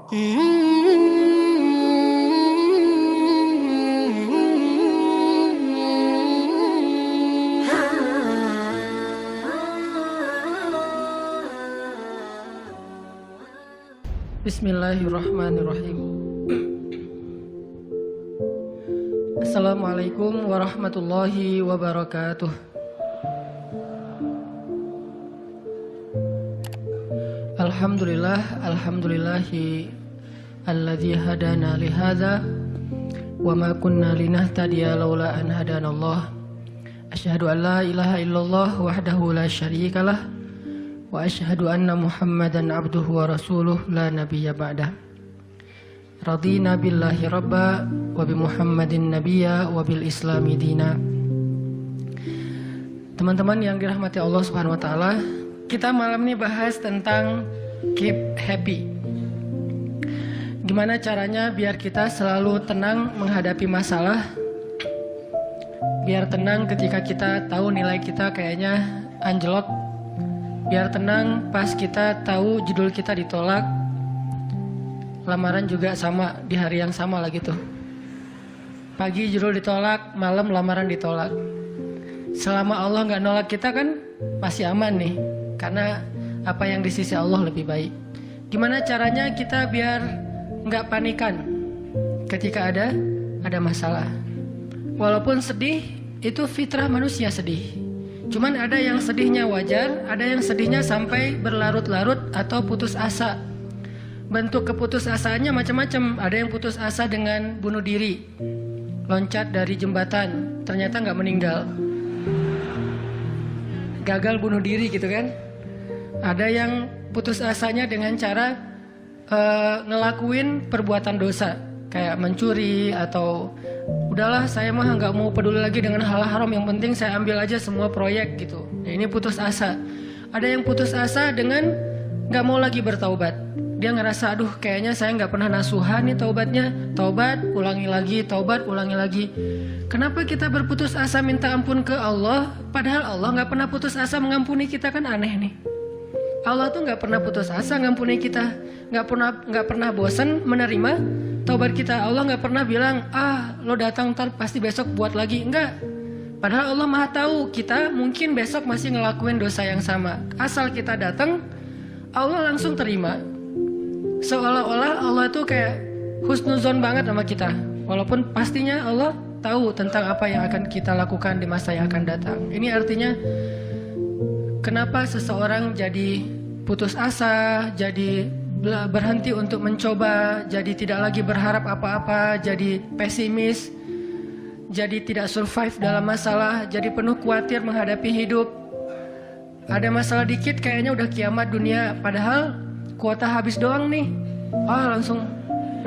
Bismillahirrahmanirrahim. Assalamualaikum warahmatullahi wabarakatuh. Alhamdulillahi alladzi hadana li hadza wa ma kunna linahtadiya laula an hadanallah. Asyhadu an la ilaha illallah wahdahu la syarikalah wa asyhadu anna Muhammadan abduhu wa rasuluh la nabiyya ba'dah. Radina billahi rabba wa bi Muhammadin nabiyya wa bil islami dina. Teman-teman yang dirahmati Allah Subhanahu wa taala, kita malam ini bahas tentang keep happy. Gimana caranya biar kita selalu tenang menghadapi masalah, biar tenang ketika kita tahu nilai kita kayaknya anjlok, biar tenang pas kita tahu judul kita ditolak, lamaran juga sama di hari yang sama lah gitu. Pagi judul ditolak, malam lamaran ditolak. Selama Allah nggak nolak kita kan masih aman nih, karena apa yang di sisi Allah lebih baik. Gimana caranya kita biar nggak panikan ketika ada masalah? Walaupun sedih, itu fitrah manusia sedih. Cuman ada yang sedihnya wajar, ada yang sedihnya sampai berlarut-larut atau putus asa. Bentuk keputusasaannya macam-macam. Ada yang putus asa dengan bunuh diri, loncat dari jembatan, ternyata nggak meninggal, gagal bunuh diri gitu kan. Ada yang putus asanya dengan cara ngelakuin perbuatan dosa, kayak mencuri atau udahlah saya mah nggak mau peduli lagi dengan hal haram, yang penting saya ambil aja semua proyek gitu. Nah, ini putus asa. Ada yang putus asa dengan nggak mau lagi bertaubat. Dia ngerasa aduh kayaknya saya nggak pernah nasuhan nih taubatnya. Taubat ulangi lagi, taubat ulangi lagi. Kenapa kita berputus asa minta ampun ke Allah, padahal Allah nggak pernah putus asa mengampuni kita? Kan aneh nih. Allah tuh nggak pernah putus asa ngampuni kita, nggak pernah bosan menerima taubat kita. Allah nggak pernah bilang, lo datang ntar pasti besok buat lagi. Enggak. Padahal Allah maha tahu kita mungkin besok masih ngelakuin dosa yang sama. Asal kita datang, Allah langsung terima. Seolah-olah Allah itu kayak husnuzon banget sama kita. Walaupun pastinya Allah tahu tentang apa yang akan kita lakukan di masa yang akan datang. Ini artinya kenapa seseorang jadi putus asa, jadi berhenti untuk mencoba, jadi tidak lagi berharap apa-apa, jadi pesimis, jadi tidak survive dalam masalah, jadi penuh khawatir menghadapi hidup. Ada masalah dikit kayaknya udah kiamat dunia, padahal kuota habis doang nih. Langsung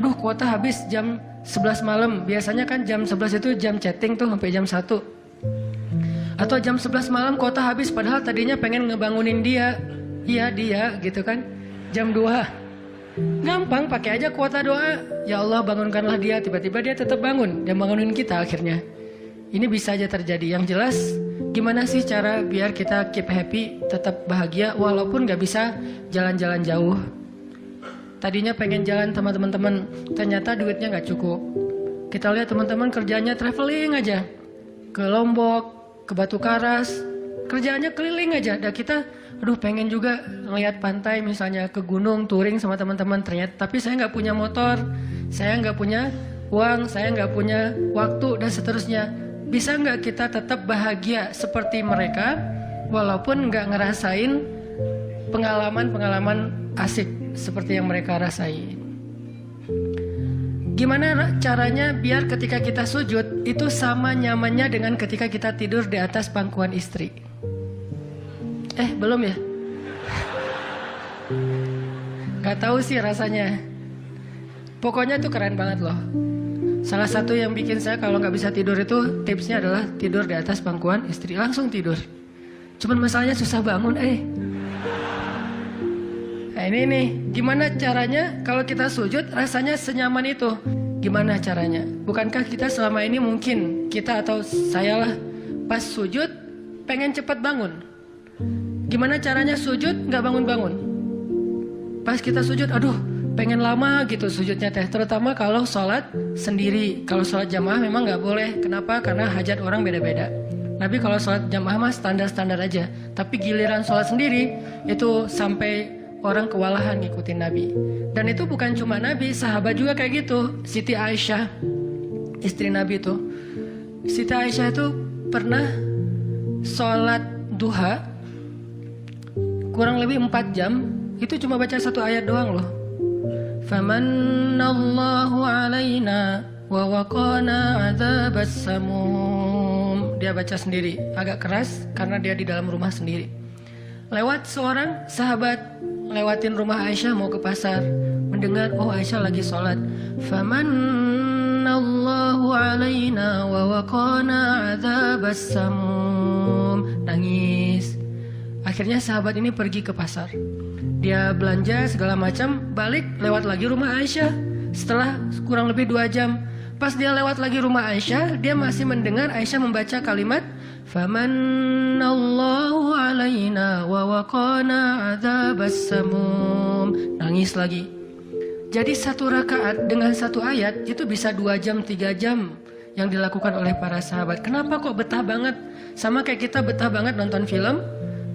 aduh kuota habis jam 11 malam. Biasanya kan jam 11 itu jam chatting tuh sampai jam 1. Atau jam 11 malam kuota habis, padahal tadinya pengen ngebangunin dia. Iya dia gitu kan. Jam 2. Gampang, pakai aja kuota doa. Ya Allah bangunkanlah dia, tiba-tiba dia tetap bangun. Dia bangunin kita akhirnya. Ini bisa aja terjadi. Yang jelas gimana sih cara biar kita keep happy, tetap bahagia walaupun gak bisa jalan-jalan jauh. Tadinya pengen jalan sama teman-teman, ternyata duitnya gak cukup. Kita lihat teman-teman kerjanya traveling aja, ke Lombok, ke Batu Karas, kerjaannya keliling aja. Dan kita aduh pengen juga ngeliat pantai, misalnya ke gunung touring sama teman-teman, ternyata tapi saya nggak punya motor, saya nggak punya uang, saya nggak punya waktu dan seterusnya. Bisa nggak kita tetap bahagia seperti mereka walaupun nggak ngerasain pengalaman-pengalaman asik seperti yang mereka rasain? Gimana caranya biar ketika kita sujud itu sama nyamannya dengan ketika kita tidur di atas pangkuan istri? Belum ya? Gak tahu sih rasanya. Pokoknya itu keren banget loh. Salah satu yang bikin saya kalau gak bisa tidur itu tipsnya adalah tidur di atas pangkuan istri. Langsung tidur. Cuman masalahnya susah bangun. Nah ini nih, gimana caranya kalau kita sujud rasanya senyaman itu? Gimana caranya? Bukankah kita selama ini mungkin kita atau saya lah pas sujud pengen cepat bangun? Gimana caranya sujud nggak bangun-bangun? Pas kita sujud, aduh pengen lama gitu sujudnya teh, terutama kalau sholat sendiri. Kalau sholat jamaah memang nggak boleh. Kenapa? Karena hajat orang beda-beda. Nabi kalau sholat jamaah mah standar-standar aja. Tapi giliran sholat sendiri itu sampai orang kewalahan ngikutin Nabi. Dan itu bukan cuma Nabi, sahabat juga kayak gitu. Siti Aisyah, istri Nabi itu, Siti Aisyah itu pernah sholat duha kurang lebih 4 jam. Itu cuma baca 1 ayat doang loh. Famannallahu alaina wa waqana adzabas samum. Dia baca sendiri, agak keras karena dia di dalam rumah sendiri. Lewat seorang sahabat lewatin rumah Aisyah mau ke pasar, mendengar oh Aisyah lagi sholat. Famannallahu alaina wa waqana adzabas samum. Nangis. Akhirnya sahabat ini pergi ke pasar. Dia belanja segala macam, balik lewat lagi rumah Aisyah. Setelah kurang lebih 2 jam, pas dia lewat lagi rumah Aisyah, dia masih mendengar Aisyah membaca kalimat Famannallahu alaina wa waqana adzabas samum. Nangis lagi. Jadi 1 rakaat dengan 1 ayat itu bisa 2 jam, 3 jam yang dilakukan oleh para sahabat. Kenapa kok betah banget? Sama kayak kita betah banget nonton film,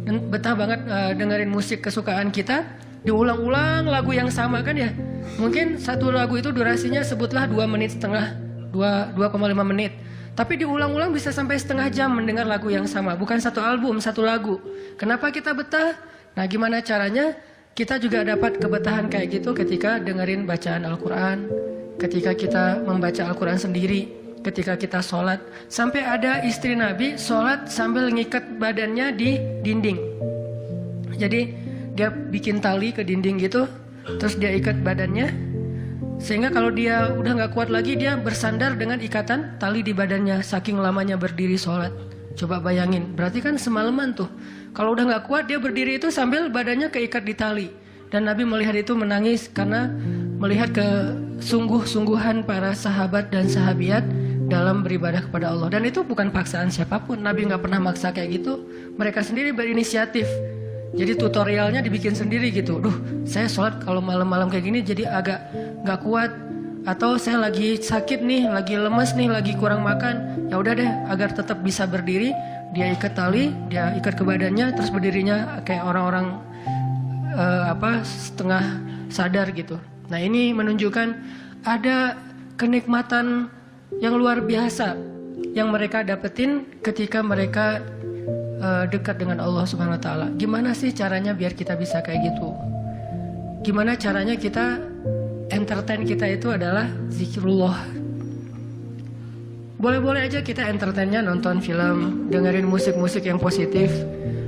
dan betah banget dengerin musik kesukaan kita, diulang-ulang lagu yang sama kan ya. Mungkin 1 lagu itu durasinya sebutlah 2,5 menit, 2,5 menit. Tapi diulang-ulang bisa sampai setengah jam mendengar lagu yang sama. Bukan 1 album, 1 lagu. Kenapa kita betah? Nah gimana caranya kita juga dapat kebetahan kayak gitu ketika dengerin bacaan Al-Quran, ketika kita membaca Al-Quran sendiri, ketika kita sholat. Sampai ada istri Nabi sholat sambil ngikat badannya di dinding. Jadi dia bikin tali ke dinding gitu, terus dia ikat badannya, sehingga kalau dia udah gak kuat lagi, dia bersandar dengan ikatan tali di badannya, saking lamanya berdiri sholat. Coba bayangin, berarti kan semalaman tuh. Kalau udah gak kuat, dia berdiri itu sambil badannya keikat di tali. Dan Nabi melihat itu menangis karena melihat kesungguh-sungguhan para sahabat dan sahabiat dalam beribadah kepada Allah. Dan itu bukan paksaan siapapun. Nabi gak pernah maksa kayak gitu. Mereka sendiri berinisiatif. Jadi tutorialnya dibikin sendiri gitu. Duh, saya sholat kalau malam-malam kayak gini jadi agak gak kuat. Atau saya lagi sakit nih, lagi lemes nih, lagi kurang makan. Ya udah deh, agar tetap bisa berdiri, dia ikat tali, dia ikat ke badannya, terus berdirinya kayak orang-orang setengah sadar gitu. Nah ini menunjukkan ada kenikmatan yang luar biasa yang mereka dapetin ketika mereka dekat dengan Allah Subhanahu Wa Taala. Gimana sih caranya biar kita bisa kayak gitu? Gimana caranya kita entertain kita itu adalah zikrullah. Boleh-boleh aja kita entertainnya nonton film, dengerin musik-musik yang positif.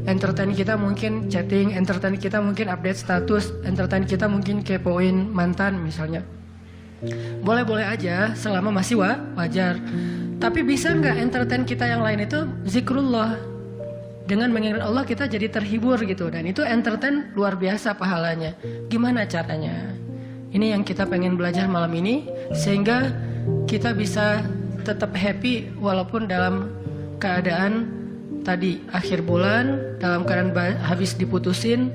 Entertain kita mungkin chatting, entertain kita mungkin update status, entertain kita mungkin kepoin mantan misalnya. Boleh-boleh aja selama masih wajar. Tapi bisa nggak entertain kita yang lain itu zikrullah? Dengan mengingat Allah kita jadi terhibur gitu. Dan itu entertain luar biasa pahalanya. Gimana caranya? Ini yang kita pengen belajar malam ini, sehingga kita bisa tetap happy walaupun dalam keadaan tadi akhir bulan, dalam keadaan habis diputusin,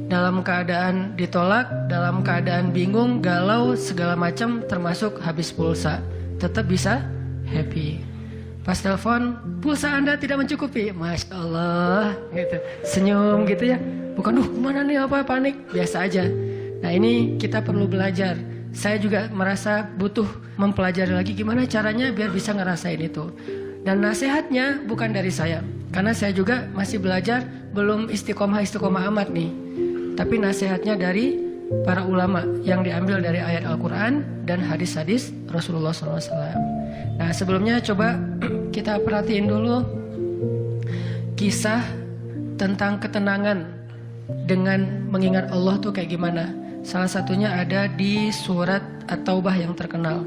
dalam keadaan ditolak, dalam keadaan bingung, galau, segala macam, termasuk habis pulsa. Tetap bisa happy. Pas telepon, pulsa Anda tidak mencukupi, Masya Allah gitu. Senyum gitu ya. Bukan, kemana nih, apa, panik. Biasa aja. Nah ini kita perlu belajar. Saya juga merasa butuh mempelajari lagi gimana caranya biar bisa ngerasain itu. Dan nasihatnya bukan dari saya, karena saya juga masih belajar, belum istiqomah amat nih. Tapi nasihatnya dari para ulama yang diambil dari ayat Al-Quran dan hadis-hadis Rasulullah SAW. Nah sebelumnya coba kita perhatiin dulu kisah tentang ketenangan dengan mengingat Allah tuh kayak gimana. Salah satunya ada di surat At-Taubah yang terkenal.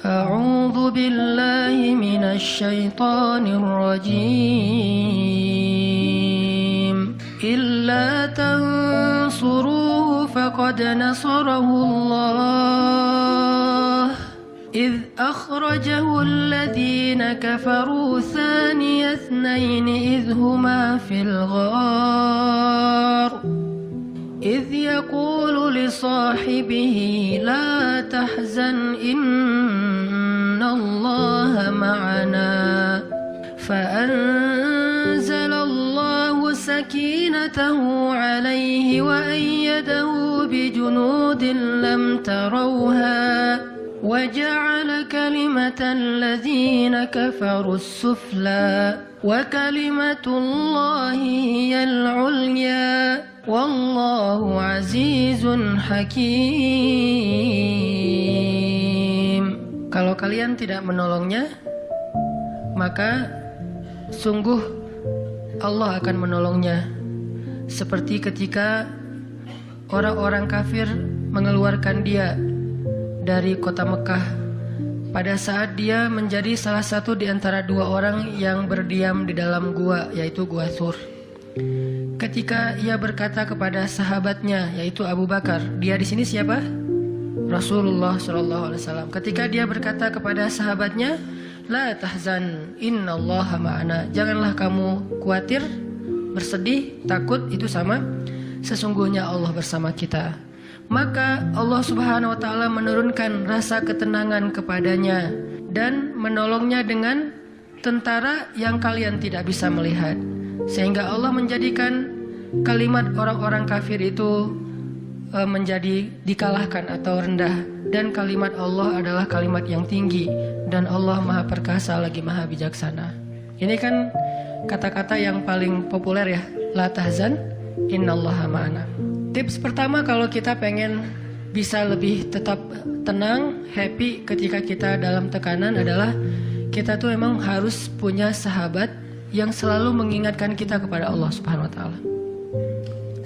A'udzu billahi minasy syaithanir rajim. Illa tansuruhu faqad nasarahu Allah. إذ أخرجه الذين كفروا ثاني اثنين إذ هما في الغار إذ يقول لصاحبه لا تحزن إن الله معنا فأنزل الله سكينته عليه وأيده بجنود لم تروها وجعل كلمة الذين كفروا السفلى وكلمة الله هي العليا والله عزيز حكيم. Kalau kalian tidak menolongnya, maka sungguh Allah akan menolongnya. Seperti ketika orang-orang kafir mengeluarkan dia dari kota Mekah pada saat dia menjadi salah satu di antara dua orang yang berdiam di dalam gua, yaitu gua Thur. Ketika ia berkata kepada sahabatnya, yaitu Abu Bakar, dia di sini siapa? Rasulullah SAW. Ketika dia berkata kepada sahabatnya, la tahzan innallaha ma'ana, janganlah kamu khawatir, bersedih, takut, itu sama, sesungguhnya Allah bersama kita. Maka Allah Subhanahu wa taala menurunkan rasa ketenangan kepadanya dan menolongnya dengan tentara yang kalian tidak bisa melihat, sehingga Allah menjadikan kalimat orang-orang kafir itu menjadi dikalahkan atau rendah, dan kalimat Allah adalah kalimat yang tinggi, dan Allah Maha Perkasa lagi Maha Bijaksana. Ini kan kata-kata yang paling populer ya, la tahzan innallaha ma'ana. Tips pertama kalau kita pengen bisa lebih tetap tenang, happy ketika kita dalam tekanan adalah kita tuh emang harus punya sahabat yang selalu mengingatkan kita kepada Allah Subhanahu wa taala.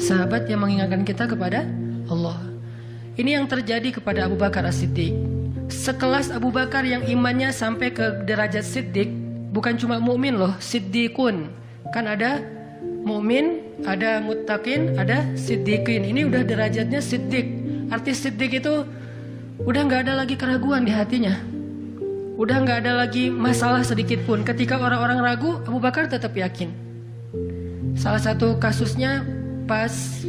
Sahabat yang mengingatkan kita kepada Allah. Ini yang terjadi kepada Abu Bakar As-Siddiq. Sekelas Abu Bakar yang imannya sampai ke derajat Siddiq, bukan cuma mukmin loh, Siddiqun. Kan ada mukmin, ada muttaqin, ada siddiqin. Ini udah derajatnya siddiq. Arti siddiq itu udah nggak ada lagi keraguan di hatinya, udah nggak ada lagi masalah sedikit pun. Ketika orang-orang ragu, Abu Bakar tetap yakin. Salah satu kasusnya pas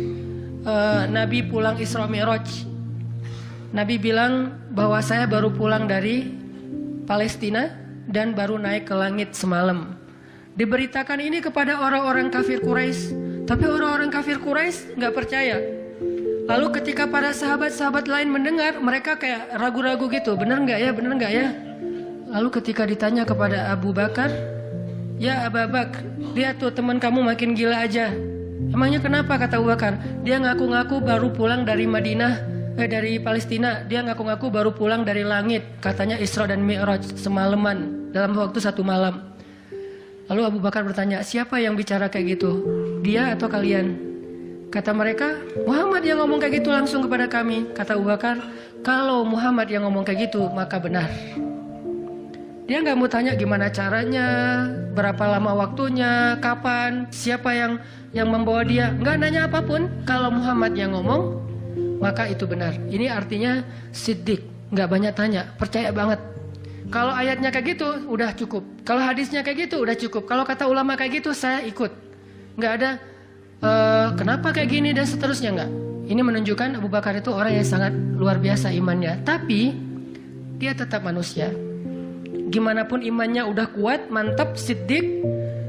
Nabi pulang Isra Mi'raj. Nabi bilang bahwa saya baru pulang dari Palestina dan baru naik ke langit semalam. Diberitakan ini kepada orang-orang kafir Quraisy, tapi orang-orang kafir Quraisy nggak percaya. Lalu ketika para sahabat-sahabat lain mendengar, mereka kayak ragu-ragu gitu, benar nggak ya, benar nggak ya? Lalu ketika ditanya kepada Abu Bakar, ya Abu Bakar, lihat tuh teman kamu makin gila aja. Emangnya kenapa, kata Abu Bakar? Dia ngaku-ngaku baru pulang dari dari Palestina. Dia ngaku-ngaku baru pulang dari langit, katanya Isra dan Mi'raj semalaman, dalam waktu 1 malam. Lalu Abu Bakar bertanya, siapa yang bicara kayak gitu? Dia atau kalian? Kata mereka, Muhammad yang ngomong kayak gitu langsung kepada kami. Kata Abu Bakar, kalau Muhammad yang ngomong kayak gitu, maka benar. Dia nggak mau tanya gimana caranya, berapa lama waktunya, kapan, siapa yang membawa dia. Nggak nanya apapun. Kalau Muhammad yang ngomong, maka itu benar. Ini artinya siddiq, nggak banyak tanya, percaya banget. Kalau ayatnya kayak gitu, udah cukup. Kalau hadisnya kayak gitu, udah cukup. Kalau kata ulama kayak gitu, saya ikut. Nggak ada kenapa kayak gini dan seterusnya, nggak. Ini menunjukkan Abu Bakar itu orang yang sangat luar biasa imannya. Tapi dia tetap manusia. Gimana pun imannya udah kuat, mantap, siddiq,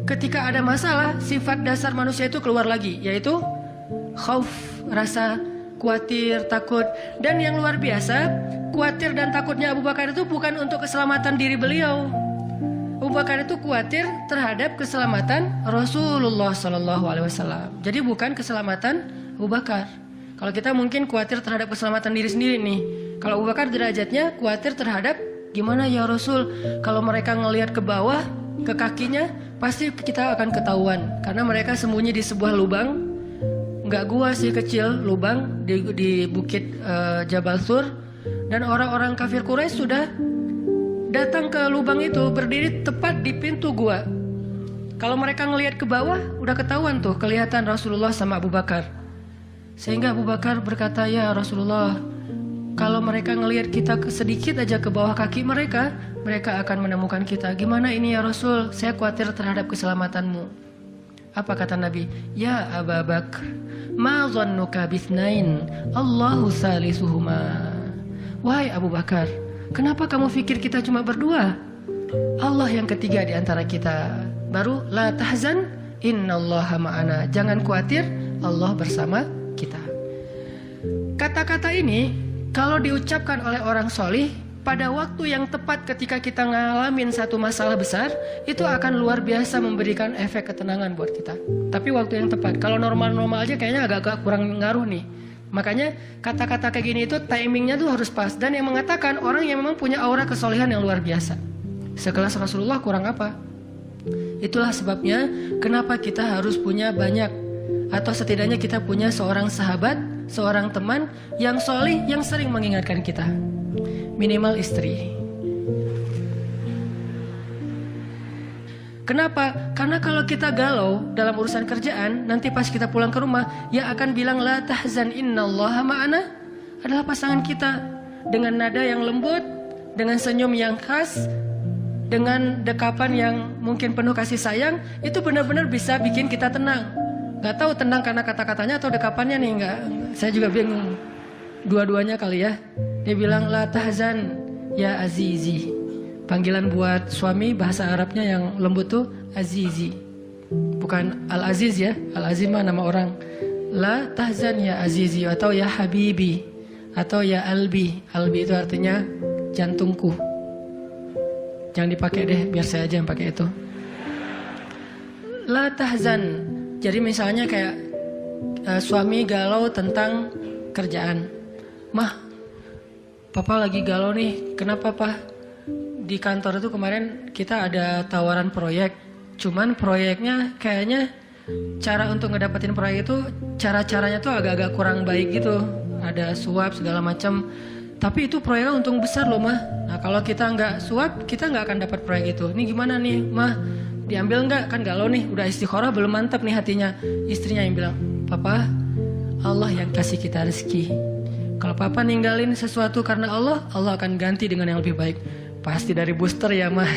ketika ada masalah, sifat dasar manusia itu keluar lagi, yaitu khauf, rasa khawatir, takut. Dan yang luar biasa, khawatir dan takutnya Abu Bakar itu bukan untuk keselamatan diri beliau. Abu Bakar itu khawatir terhadap keselamatan Rasulullah SAW. Jadi bukan keselamatan Abu Bakar. Kalau kita mungkin khawatir terhadap keselamatan diri sendiri nih. Kalau Abu Bakar derajatnya khawatir terhadap gimana ya Rasul, kalau mereka ngelihat ke bawah, ke kakinya, pasti kita akan ketahuan. Karena mereka sembunyi di sebuah lubang, nggak gua sih, kecil, lubang di bukit Jabal Thur. Dan orang-orang kafir Quraisy sudah datang ke lubang itu, berdiri tepat di pintu gua. Kalau mereka ngelihat ke bawah, udah ketahuan tuh, kelihatan Rasulullah sama Abu Bakar. Sehingga Abu Bakar berkata, ya Rasulullah, kalau mereka ngelihat kita sedikit aja ke bawah kaki mereka, mereka akan menemukan kita. Gimana ini ya Rasul? Saya khawatir terhadap keselamatanmu. Apa kata Nabi? Ya Abu Bakar, ma dhannuka bithnain Allahu salisuhuma. Wahai Abu Bakar, kenapa kamu pikir kita cuma berdua? Allah yang ketiga di antara kita. Baru la tahzan innallaha ma'ana. Jangan khawatir, Allah bersama kita. Kata-kata ini kalau diucapkan oleh orang solih pada waktu yang tepat ketika kita ngalamin satu masalah besar, itu akan luar biasa memberikan efek ketenangan buat kita. Tapi waktu yang tepat. Kalau normal-normal aja kayaknya agak kurang ngaruh nih. Makanya kata-kata kayak gini itu timingnya tuh harus pas. Dan yang mengatakan orang yang memang punya aura kesolehan yang luar biasa. Sekelas Rasulullah kurang apa? Itulah sebabnya kenapa kita harus punya banyak, atau setidaknya kita punya seorang sahabat, seorang teman yang solih, yang sering mengingatkan kita. Minimal istri. Kenapa? Karena kalau kita galau dalam urusan kerjaan, nanti pas kita pulang ke rumah, yang akan bilang la tahzan innallaha ma'ana adalah pasangan kita. Dengan nada yang lembut, dengan senyum yang khas, dengan dekapan yang mungkin penuh kasih sayang, itu benar-benar bisa bikin kita tenang. Gak tahu tenang karena kata-katanya atau dekapannya nih, enggak. Saya juga bingung. Dua-duanya kali ya. Dia bilang la tahzan ya azizi. Panggilan buat suami bahasa Arabnya yang lembut tuh azizi. Bukan al-aziz ya. Al-aziz mah nama orang. La tahzan ya azizi atau ya habibi atau ya albi. Albi itu artinya jantungku. Jangan dipakai deh, biar saya aja yang pakai itu. La tahzan. Jadi misalnya kayak suami galau tentang kerjaan. Mah, Papa lagi galau nih. Kenapa, Pak? Di kantor itu kemarin kita ada tawaran proyek. Cuman proyeknya kayaknya cara untuk ngedapetin proyek itu cara-caranya tuh agak-agak kurang baik gitu. Ada suap segala macam. Tapi itu proyeknya untung besar loh, Mah. Nah, kalau kita nggak suap, kita nggak akan dapat proyek itu. Ini gimana nih, Mah? Diambil nggak? Kan galau nih. Udah istikharah belum mantap nih hatinya. Istrinya yang bilang, Papa, Allah yang kasih kita rezeki. Kalau Papa ninggalin sesuatu karena Allah, Allah akan ganti dengan yang lebih baik. Pasti dari booster ya, Mah.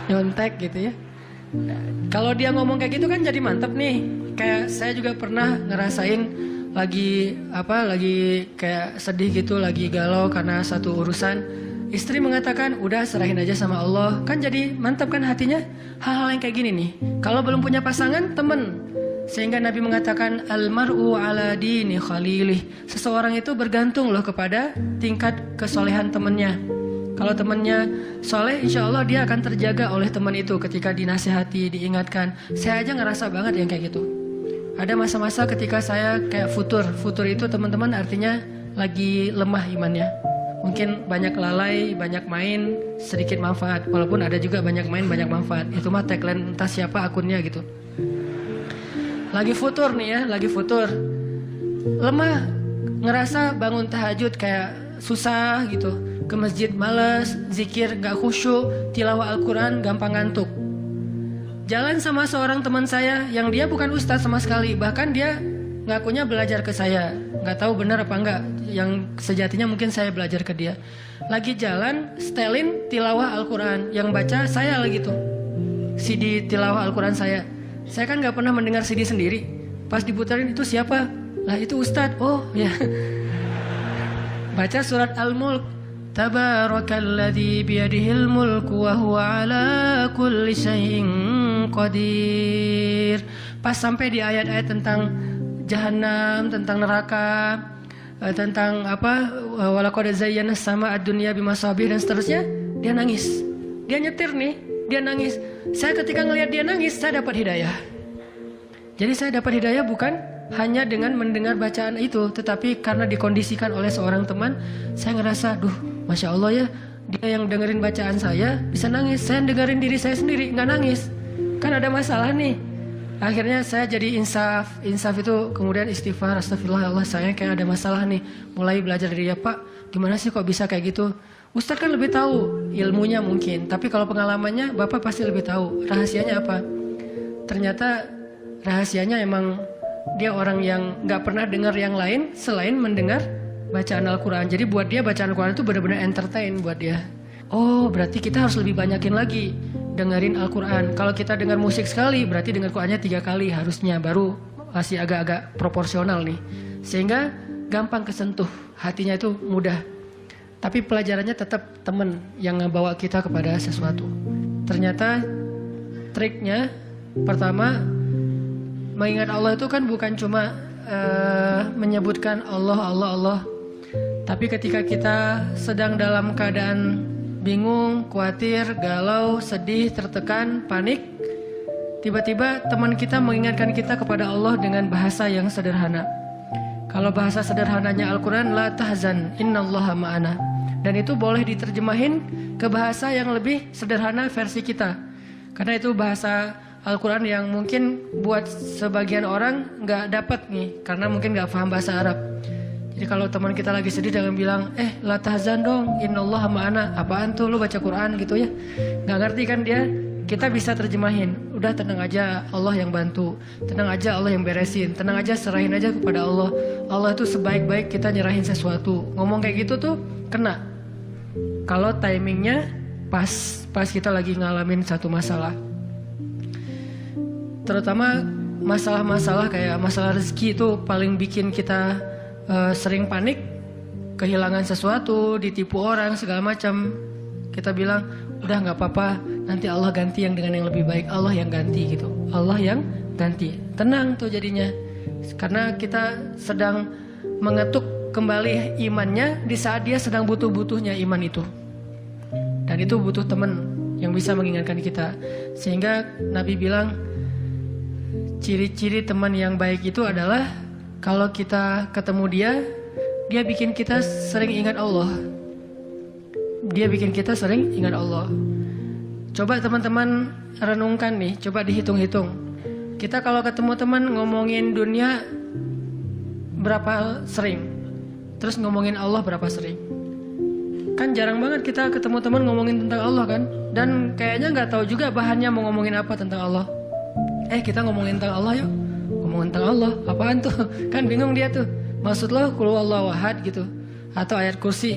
Nyontek gitu ya. Kalau dia ngomong kayak gitu kan jadi mantap nih. Kayak saya juga pernah ngerasain lagi kayak sedih gitu, lagi galau karena satu urusan. Istri mengatakan, udah serahin aja sama Allah. Kan jadi mantap kan hatinya. Hal-hal yang kayak gini nih. Kalau belum punya pasangan, temen. Sehingga Nabi mengatakan al-mar'u ala dini khalilih. Seseorang itu bergantung loh kepada tingkat kesolehan temannya. Kalau temannya soleh, insya Allah dia akan terjaga oleh teman itu ketika dinasihati, diingatkan. Saya aja ngerasa banget yang kayak gitu. Ada masa-masa ketika saya kayak futur. Futur itu teman-teman artinya lagi lemah imannya. Mungkin banyak lalai, banyak main, sedikit manfaat. Walaupun ada juga banyak main, banyak manfaat. Itu mah tagline entah siapa akunnya gitu. Lagi futur nih ya, lagi futur. Lemah, ngerasa bangun tahajud kayak susah gitu. Ke masjid males, zikir gak khusyuk, tilawah Al-Quran gampang ngantuk. Jalan sama seorang teman saya yang dia bukan ustadz sama sekali. Bahkan dia ngakunya belajar ke saya. Gak tahu benar apa enggak. Yang sejatinya mungkin saya belajar ke dia. Lagi jalan, setelin tilawah Al-Quran. Yang baca saya lagi tuh. CD tilawah Al-Quran saya. Saya kan gak pernah mendengar CD sendiri. Pas diputerin itu siapa? Lah itu ustadz. Oh ya. Baca surat Al-Mulk. Tabarakalladzi biyadihil mulku wa huwa ala kulli syai'in qadir. Pas sampai di ayat-ayat tentang Jahannam, tentang neraka, tentang apa, walaqad zayyana sama ad-dunya bimasabih dan seterusnya, dia nangis. Dia nyetir nih, dia nangis. Saya ketika ngelihat dia nangis, saya dapat hidayah. Jadi saya dapat hidayah bukan hanya dengan mendengar bacaan itu, tetapi karena dikondisikan oleh seorang teman, saya ngerasa, duh, Masya Allah ya, dia yang dengerin bacaan saya bisa nangis. Saya dengerin diri saya sendiri, nggak nangis. Kan ada masalah nih. Akhirnya saya jadi insaf itu kemudian istighfar, astagfirullah, Allah saya kayak ada masalah nih. Mulai belajar dari dia, Pak, gimana sih kok bisa kayak gitu? Ustadz kan lebih tahu ilmunya mungkin, tapi kalau pengalamannya Bapak pasti lebih tahu. Rahasianya apa? Ternyata rahasianya emang dia orang yang nggak pernah dengar yang lain selain mendengar bacaan Al-Quran. Jadi buat dia bacaan Al-Quran itu benar-benar entertain buat dia. Oh, berarti kita harus lebih banyakin lagi dengerin Al-Quran. Kalau kita dengar musik sekali, berarti dengar Qurannya 3 kali harusnya, baru masih agak-agak proporsional nih. Sehingga gampang kesentuh, hatinya itu mudah. Tapi pelajarannya tetap teman yang ngebawa kita kepada sesuatu. Ternyata triknya pertama, mengingat Allah itu kan bukan cuma menyebutkan Allah. Tapi ketika kita sedang dalam keadaan bingung, khawatir, galau, sedih, tertekan, panik, tiba-tiba teman kita mengingatkan kita kepada Allah dengan bahasa yang sederhana. Kalau bahasa sederhananya Al-Quran, la tahzan, innallaha ma'ana. Dan itu boleh diterjemahin ke bahasa yang lebih sederhana versi kita. Karena itu bahasa Al-Quran yang mungkin buat sebagian orang nggak dapat nih, karena mungkin nggak paham bahasa Arab. Jadi kalau teman kita lagi sedih jangan bilang, la tahzan dong, innallaha ma'ana. Apaan tuh, lu baca Quran gitu ya? Nggak ngerti kan dia? Kita bisa terjemahin, udah tenang aja, Allah yang bantu. Tenang aja, Allah yang beresin. Tenang aja, serahin aja kepada Allah. Allah itu sebaik-baik kita nyerahin sesuatu. Ngomong kayak gitu tuh kena. Kalau timingnya pas kita lagi ngalamin satu masalah. Terutama masalah-masalah kayak masalah rezeki itu paling bikin kita sering panik, kehilangan sesuatu, ditipu orang segala macam. Kita bilang udah nggak apa-apa, nanti Allah ganti yang dengan yang lebih baik. Allah yang ganti gitu, Allah yang ganti. Tenang tuh jadinya, karena kita sedang mengetuk kembali imannya di saat dia sedang butuh-butuhnya iman itu. Dan itu butuh teman yang bisa mengingatkan kita. Sehingga Nabi bilang, ciri-ciri teman yang baik itu adalah kalau kita ketemu dia bikin kita sering ingat Allah. Dia bikin kita sering ingat Allah. Coba teman-teman renungkan nih, coba dihitung-hitung. Kita kalau ketemu teman ngomongin dunia berapa sering? Terus ngomongin Allah berapa sering? Kan jarang banget kita ketemu teman ngomongin tentang Allah kan? Dan kayaknya nggak tahu juga bahannya mau ngomongin apa tentang Allah. Kita ngomongin tentang Allah yuk. Ngomongin tentang Allah, apaan tuh? Kan bingung dia tuh. Maksud lo qul huwallahu ahad gitu, atau ayat kursi.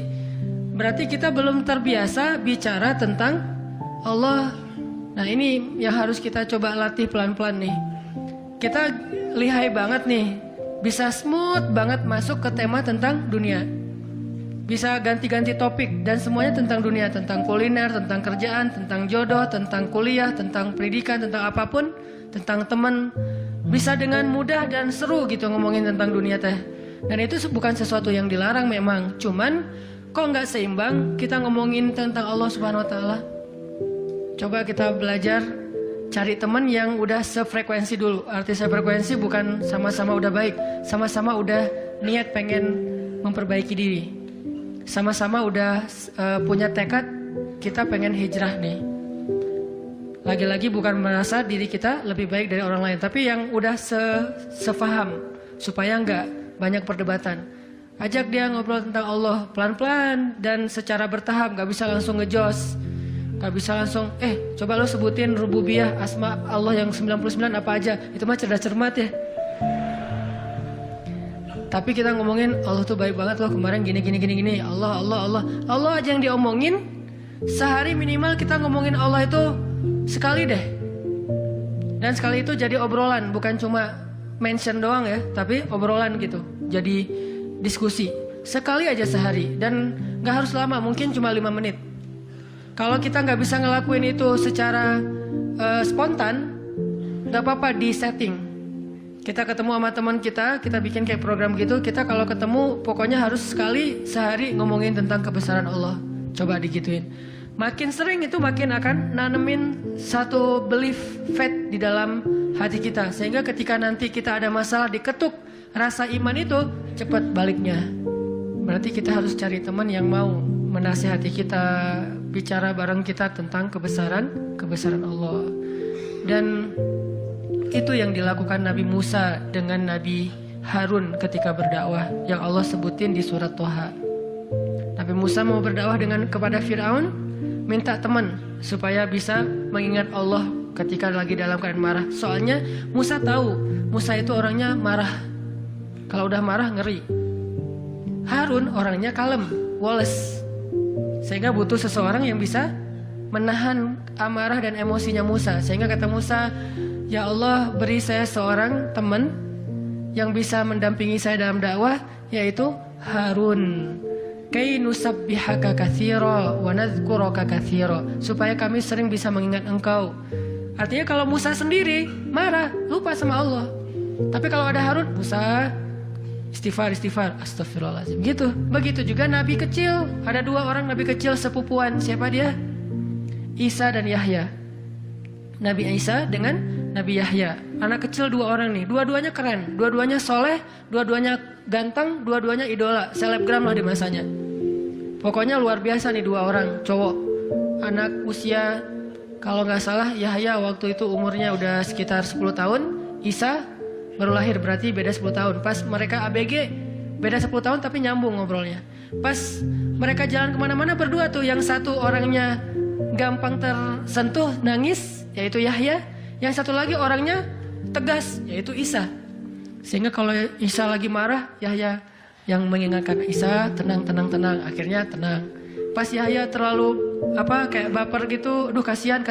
Berarti kita belum terbiasa bicara tentang Allah. Nah ini yang harus kita coba latih pelan-pelan nih. Kita lihai banget nih, bisa smooth banget masuk ke tema tentang dunia. Bisa ganti-ganti topik dan semuanya tentang dunia, tentang kuliner, tentang kerjaan, tentang jodoh, tentang kuliah, tentang pendidikan, tentang apapun, tentang teman. Bisa dengan mudah dan seru gitu ngomongin tentang dunia teh. Dan itu bukan sesuatu yang dilarang memang, cuman kok nggak seimbang kita ngomongin tentang Allah Subhanahu Wa Taala. Coba kita belajar cari teman yang udah sefrekuensi dulu. Arti sefrekuensi bukan sama-sama udah baik, sama-sama udah niat pengen memperbaiki diri. Sama-sama udah punya tekad kita pengen hijrah nih. Lagi-lagi bukan merasa diri kita lebih baik dari orang lain, tapi yang udah sefaham supaya nggak banyak perdebatan. Ajak dia ngobrol tentang Allah pelan-pelan dan secara bertahap, gak bisa langsung ngejos. Gak bisa langsung, coba lo sebutin rububiyah, asma Allah yang 99 apa aja. Itu mah cerdas cermat ya. Tapi kita ngomongin Allah tuh baik banget loh, kemarin gini. Allah aja yang diomongin. Sehari minimal kita ngomongin Allah itu sekali deh. Dan sekali itu jadi obrolan, bukan cuma mention doang ya, tapi obrolan gitu. Jadi diskusi sekali aja sehari dan gak harus lama, mungkin cuma 5 menit. Kalau kita gak bisa ngelakuin itu secara spontan, gak apa-apa di setting. Kita ketemu sama teman kita bikin kayak program gitu. Kita kalau ketemu pokoknya harus sekali sehari ngomongin tentang kebesaran Allah. Coba digituin. Makin sering itu makin akan nanemin satu belief faith di dalam hati kita. Sehingga ketika nanti kita ada masalah diketuk rasa iman itu, cepat baliknya. Berarti kita harus cari teman yang mau menasihati kita, bicara bareng kita tentang kebesaran Allah. Dan itu yang dilakukan Nabi Musa dengan Nabi Harun ketika berdakwah, yang Allah sebutin di surat Toha. Nabi Musa mau berdakwah kepada Fir'aun, minta teman supaya bisa mengingat Allah ketika lagi dalam keadaan marah. Soalnya Musa tahu, Musa itu orangnya marah. Kalau udah marah ngeri. Harun orangnya kalem, woles. Sehingga butuh seseorang yang bisa menahan amarah dan emosinya Musa. Sehingga kata Musa, ya Allah, beri saya seorang teman yang bisa mendampingi saya dalam dakwah, yaitu Harun. Kay nusabbihaka katsira wa nadhkuraka katsira, supaya kami sering bisa mengingat engkau. Artinya kalau Musa sendiri marah, lupa sama Allah. Tapi kalau ada Harun, Musa istighfar, astagfirullahaladzim gitu. Begitu juga nabi kecil. Ada 2 orang nabi kecil sepupuan. Siapa dia? Isa dan Yahya. Nabi Isa dengan Nabi Yahya. Anak kecil 2 orang nih. Dua-duanya keren, dua-duanya soleh, dua-duanya ganteng, dua-duanya idola, selebgram lah di masanya. Pokoknya luar biasa nih 2 orang cowok. Anak usia, kalau nggak salah Yahya waktu itu umurnya udah sekitar 10 tahun. Isa baru lahir, berarti beda 10 tahun. Pas mereka ABG beda 10 tahun tapi nyambung ngobrolnya. Pas mereka jalan kemana-mana berdua tuh, yang satu orangnya gampang tersentuh, nangis, yaitu Yahya. Yang satu lagi orangnya tegas, yaitu Isa. Sehingga kalau Isa lagi marah, Yahya yang mengingatkan Isa, tenang. Akhirnya tenang. Pas Yahya terlalu kayak baper gitu, aduh kasihan.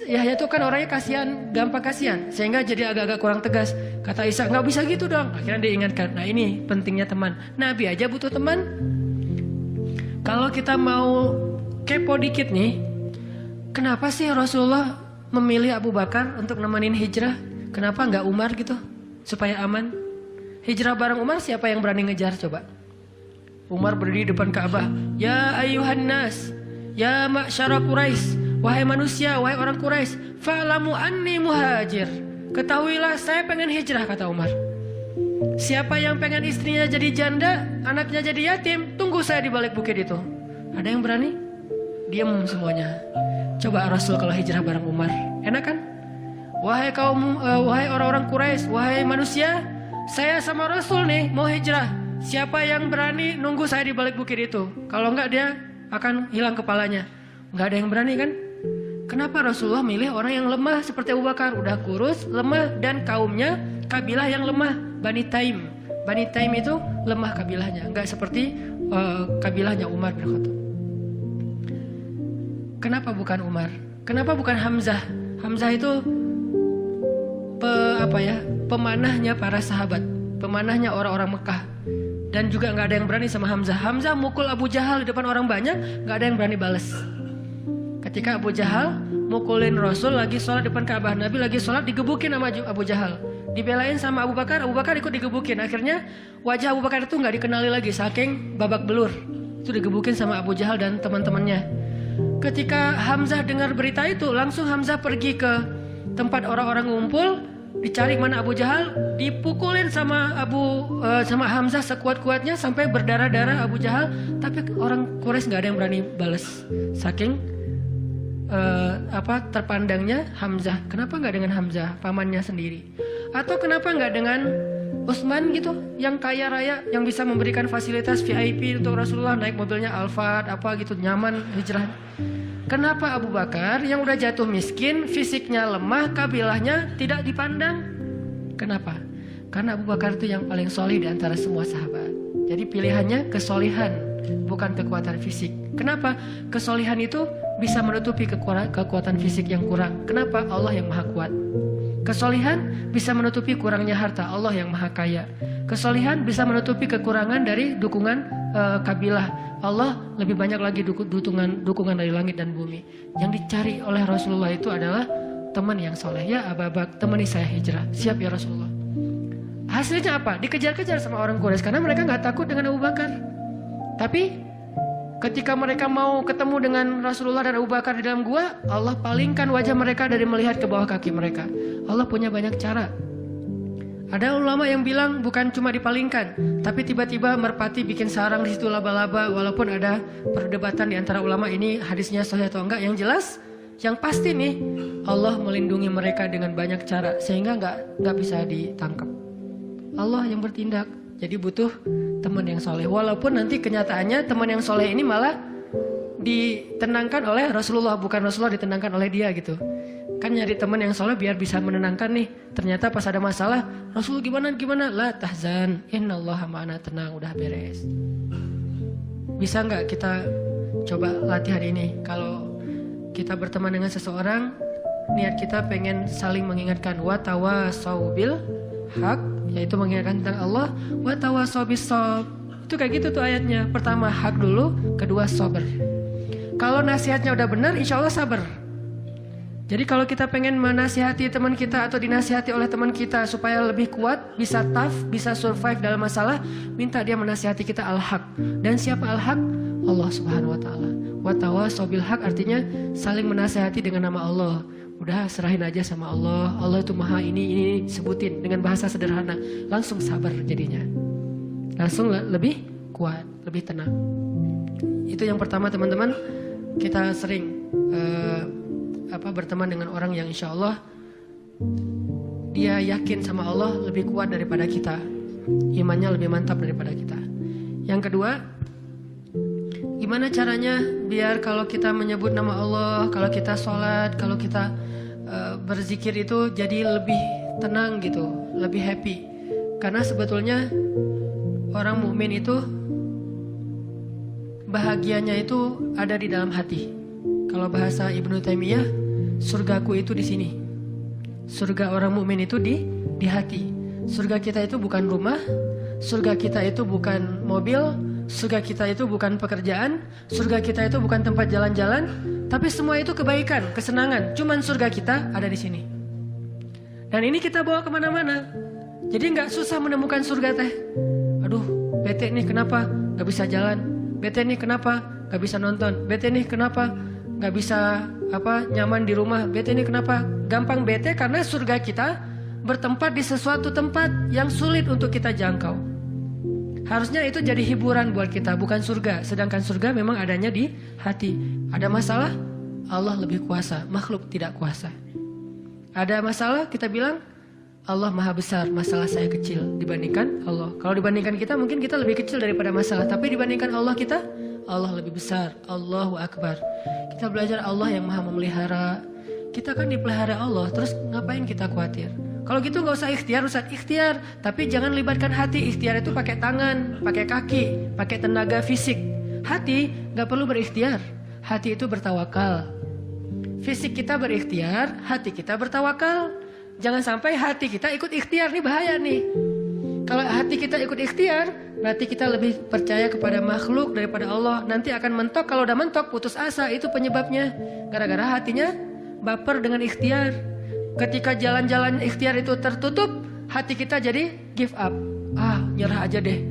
Yahya tuh kan orangnya kasihan, gampang kasihan, sehingga jadi agak-agak kurang tegas. Kata Isa, nggak bisa gitu dong. Akhirnya diingatkan. Nah ini pentingnya teman. Nabi aja butuh teman. Kalau kita mau kepo dikit nih, kenapa sih Rasulullah memilih Abu Bakar untuk nemenin hijrah? Kenapa nggak Umar gitu, supaya aman? Hijrah bareng Umar, siapa yang berani ngejar coba? Umar berdiri depan Ka'bah. Ya ayuhan nas, ya ma'syara Quraisy, wahai manusia, wahai orang Quraisy, fa'lamu anni muhajir. Ketahuilah saya pengen hijrah, kata Umar. Siapa yang pengen istrinya jadi janda, anaknya jadi yatim, tunggu saya di balik bukit itu. Ada yang berani? Diam semuanya. Coba Rasul kalau hijrah bareng Umar, enak kan? Wahai kaum, wahai orang-orang Quraisy, wahai manusia, saya sama Rasul nih mau hijrah. Siapa yang berani nunggu saya di balik bukit itu? Kalau enggak dia akan hilang kepalanya. Enggak ada yang berani kan? Kenapa Rasulullah milih orang yang lemah seperti Abu Bakar? Udah kurus, lemah, dan kaumnya kabilah yang lemah, Bani Taim. Bani Taim itu lemah kabilahnya, enggak seperti kabilahnya Umar bin Khattab. Kenapa bukan Umar? Kenapa bukan Hamzah? Hamzah itu pemanahnya para sahabat, pemanahnya orang-orang Mekah. Dan juga nggak ada yang berani sama Hamzah. Hamzah mukul Abu Jahal di depan orang banyak, nggak ada yang berani balas. Ketika Abu Jahal mukulin Rasul lagi sholat depan Ka'bah, Nabi lagi sholat digebukin sama Abu Jahal. Dibelain sama Abu Bakar ikut digebukin. Akhirnya wajah Abu Bakar itu nggak dikenali lagi, saking babak belur. Itu digebukin sama Abu Jahal dan teman-temannya. Ketika Hamzah dengar berita itu, langsung Hamzah pergi ke tempat orang-orang ngumpul, dicari mana Abu Jahal, dipukulin sama Hamzah sekuat-kuatnya sampai berdarah-darah Abu Jahal. Tapi orang Quraisy nggak ada yang berani balas, saking terpandangnya Hamzah. Kenapa nggak dengan Hamzah, pamannya sendiri? Atau kenapa nggak dengan Utsman gitu, yang kaya raya, yang bisa memberikan fasilitas VIP untuk Rasulullah, naik mobilnya Alphard gitu, nyaman hijrah. Kenapa Abu Bakar yang udah jatuh miskin, fisiknya lemah, kabilahnya tidak dipandang? Kenapa? Karena Abu Bakar itu yang paling solih di antara semua sahabat. Jadi pilihannya kesolihan, bukan kekuatan fisik. Kenapa? Kesolihan itu bisa menutupi kekuatan fisik yang kurang. Kenapa? Allah yang maha kuat. Kesolihan bisa menutupi kurangnya harta, Allah yang maha kaya. Kesolihan bisa menutupi kekurangan dari dukungan kabilah, Allah lebih banyak lagi dukungan dari langit dan bumi. Yang dicari oleh Rasulullah itu adalah teman yang soleh. Ya Abu Bakar, temani saya hijrah. Siap ya Rasulullah. Hasilnya apa? Dikejar-kejar sama orang Quraisy karena mereka gak takut dengan Abu Bakar. Tapi ketika mereka mau ketemu dengan Rasulullah dan Abu Bakar di dalam gua, Allah palingkan wajah mereka dari melihat ke bawah kaki mereka. Allah punya banyak cara. Ada ulama yang bilang bukan cuma dipalingkan, tapi tiba-tiba merpati bikin sarang di situ laba-laba. Walaupun ada perdebatan di antara ulama ini hadisnya sahih atau enggak. Yang jelas, yang pasti nih, Allah melindungi mereka dengan banyak cara sehingga nggak bisa ditangkap. Allah yang bertindak. Jadi butuh teman yang soleh. Walaupun nanti kenyataannya teman yang soleh ini malah ditenangkan oleh Rasulullah, bukan Rasulullah ditenangkan oleh dia gitu. Kan nyari teman yang soleh biar bisa menenangkan nih. Ternyata pas ada masalah, Rasul gimana? La tahzan, innallaha ma'ana, tenang, udah beres. Bisa nggak kita coba latihan ini. Kalau kita berteman dengan seseorang, niat kita pengen saling mengingatkan. Wa tawasau bil haq, yaitu mengingatkan tentang Allah. Wa tawasau bis shab. Itu kayak gitu tuh ayatnya. Pertama hak dulu, kedua sabar. Kalau nasihatnya udah benar, insya Allah sabar. Jadi kalau kita pengen menasihati teman kita atau dinasihati oleh teman kita supaya lebih kuat, bisa tough, bisa survive dalam masalah, minta dia menasihati kita al-haq. Dan siapa al-haq? Allah Subhanahu wa taala. Wa tawasau bil haq artinya saling menasihati dengan nama Allah. Udah serahin aja sama Allah. Allah itu maha ini sebutin dengan bahasa sederhana. Langsung sabar jadinya. Langsung lebih kuat, lebih tenang. Itu yang pertama teman-teman. Kita sering berteman dengan orang yang insya Allah dia yakin sama Allah lebih kuat daripada kita, imannya lebih mantap daripada kita. Yang kedua, gimana caranya biar kalau kita menyebut nama Allah, kalau kita sholat, kalau kita berzikir itu jadi lebih tenang gitu, lebih happy. Karena sebetulnya orang mukmin itu bahagianya itu ada di dalam hati. Kalau bahasa Ibnu Taimiyah, surgaku itu di sini. Surga orang mukmin itu di hati. Surga kita itu bukan rumah, surga kita itu bukan mobil, surga kita itu bukan pekerjaan, surga kita itu bukan tempat jalan-jalan, tapi semua itu kebaikan, kesenangan. Cuman surga kita ada di sini. Dan ini kita bawa kemana-mana. Jadi nggak susah menemukan surga teh. Aduh, bete nih kenapa nggak bisa jalan? Bete nih kenapa nggak bisa nonton? Bete nih kenapa nggak bisa nyaman di rumah? Bete nih kenapa? Gampang bete karena surga kita bertempat di sesuatu tempat yang sulit untuk kita jangkau. Harusnya itu jadi hiburan buat kita, bukan surga. Sedangkan surga memang adanya di hati. Ada masalah, Allah lebih kuasa, makhluk tidak kuasa. Ada masalah, kita bilang Allah maha besar, masalah saya kecil dibandingkan Allah. Kalau dibandingkan kita, mungkin kita lebih kecil daripada masalah. Tapi dibandingkan Allah kita, Allah lebih besar. Allahu Akbar. Kita belajar Allah yang maha memelihara. Kita kan dipelihara Allah, terus ngapain kita khawatir? Kalau gitu nggak usah ikhtiar, Ustaz. Ikhtiar, tapi jangan libatkan hati. Ikhtiar itu pakai tangan, pakai kaki, pakai tenaga fisik. Hati nggak perlu berikhtiar. Hati itu bertawakal. Fisik kita berikhtiar, hati kita bertawakal. Jangan sampai hati kita ikut ikhtiar, nih bahaya nih. Kalau hati kita ikut ikhtiar, berarti kita lebih percaya kepada makhluk daripada Allah. Nanti akan mentok, kalau udah mentok putus asa, itu penyebabnya. Gara-gara hatinya baper dengan ikhtiar. Ketika jalan-jalan ikhtiar itu tertutup, hati kita jadi give up. Nyerah aja deh.